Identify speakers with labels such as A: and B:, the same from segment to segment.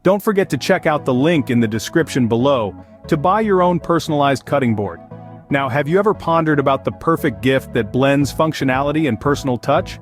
A: Don't forget to check out the link in the description below to buy your own personalized cutting board. Now, have you ever pondered about the perfect gift that blends functionality and personal touch?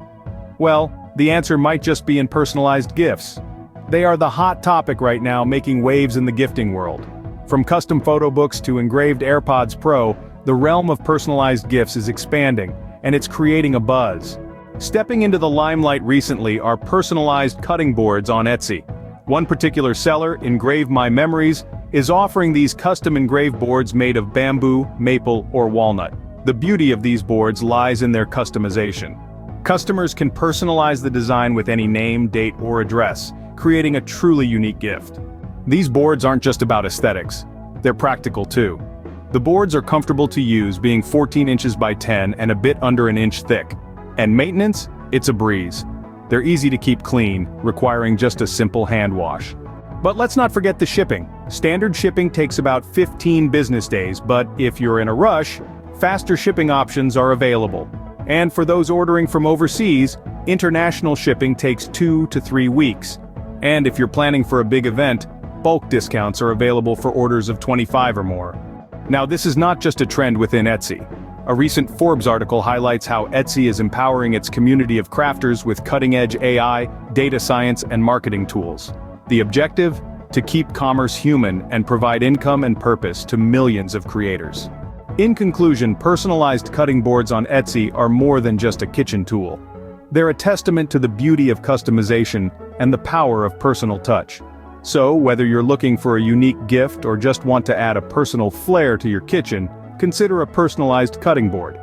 A: Well, the answer might just be in personalized gifts. They are the hot topic right now, making waves in the gifting world. From custom photo books to engraved AirPods Pro, the realm of personalized gifts is expanding, and it's creating a buzz. Stepping into the limelight recently are personalized cutting boards on Etsy. One particular seller, Engrave My Memories, is offering these custom engraved boards made of bamboo, maple, or walnut. The beauty of these boards lies in their customization. Customers can personalize the design with any name, date, or address, creating a truly unique gift. These boards aren't just about aesthetics. They're practical too. The boards are comfortable to use, being 14 inches by 10 and a bit under an inch thick. And maintenance? It's a breeze. They're easy to keep clean, requiring just a simple hand wash. But let's not forget the shipping. Standard shipping takes about 15 business days, but if you're in a rush, faster shipping options are available. And for those ordering from overseas, international shipping takes 2 to 3 weeks. And if you're planning for a big event, bulk discounts are available for orders of 25 or more. Now, this is not just a trend within Etsy. A recent Forbes article highlights how Etsy is empowering its community of crafters with cutting-edge AI, data science, and marketing tools. The objective? To keep commerce human and provide income and purpose to millions of creators. In conclusion, personalized cutting boards on Etsy are more than just a kitchen tool. They're a testament to the beauty of customization and the power of personal touch. So, whether you're looking for a unique gift or just want to add a personal flair to your kitchen, consider a personalized cutting board.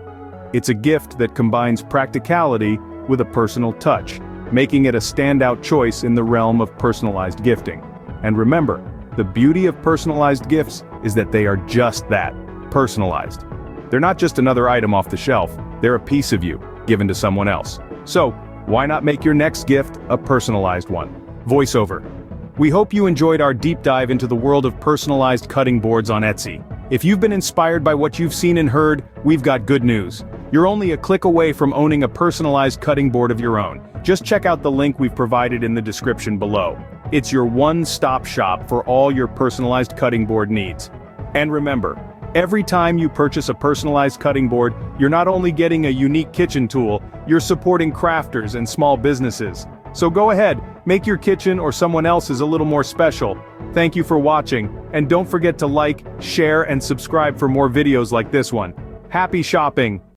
A: It's a gift that combines practicality with a personal touch, making it a standout choice in the realm of personalized gifting. And remember, the beauty of personalized gifts is that they are just that, personalized. They're not just another item off the shelf, they're a piece of you, given to someone else. So, why not make your next gift a personalized one? VoiceOver. We hope you enjoyed our deep dive into the world of personalized cutting boards on Etsy. If you've been inspired by what you've seen and heard, we've got good news. You're only a click away from owning a personalized cutting board of your own. Just check out the link we've provided in the description below. It's your one-stop shop for all your personalized cutting board needs. And remember, every time you purchase a personalized cutting board, you're not only getting a unique kitchen tool, you're supporting crafters and small businesses. So go ahead, make your kitchen or someone else's a little more special. Thank you for watching, and don't forget to like, share, and subscribe for more videos like this one. Happy shopping!